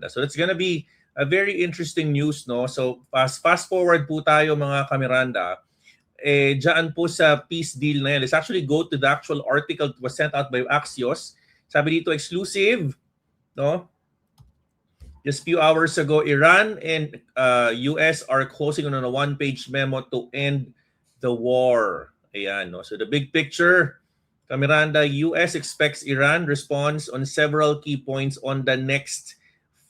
So it's gonna be a very interesting news, no? So fast forward po tayo mga kamiranda. Diyan po sa peace deal na yan. Let's actually go to the actual article that was sent out by Axios. Sabi dito, exclusive, no? Just few hours ago, Iran and US are closing on a one-page memo to end the war. Ayan, no? So the big picture, Kamiranda, US expects Iran response on several key points on the next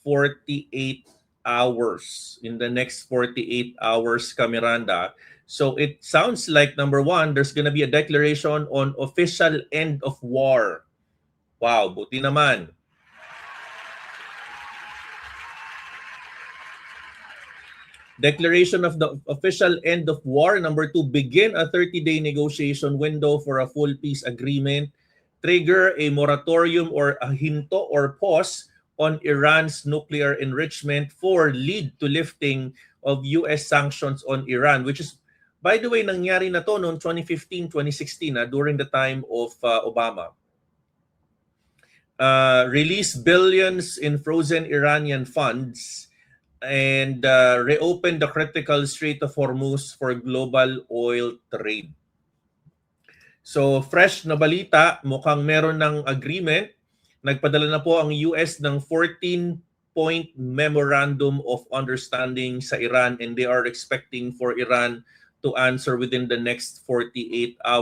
48 hours. In the next 48 hours, Kamiranda. So it sounds like, number one, there's going to be a declaration on official end of war. Wow, buti naman. Declaration of the official end of war. Number two, begin a 30-day negotiation window for a full peace agreement. Trigger a moratorium or a hinto or pause on Iran's nuclear enrichment. For lead to lifting of US sanctions on Iran, which is, by the way, nangyari na to noong 2015, 2016 during the time of Obama. Release billions in frozen Iranian funds and reopen the critical Strait of Hormuz for global oil trade. So fresh na balita, mukhang meron ng agreement. Nagpadala na po ang US ng 14-point memorandum of understanding sa Iran, and they are expecting for Iran to answer within the next 48 hours.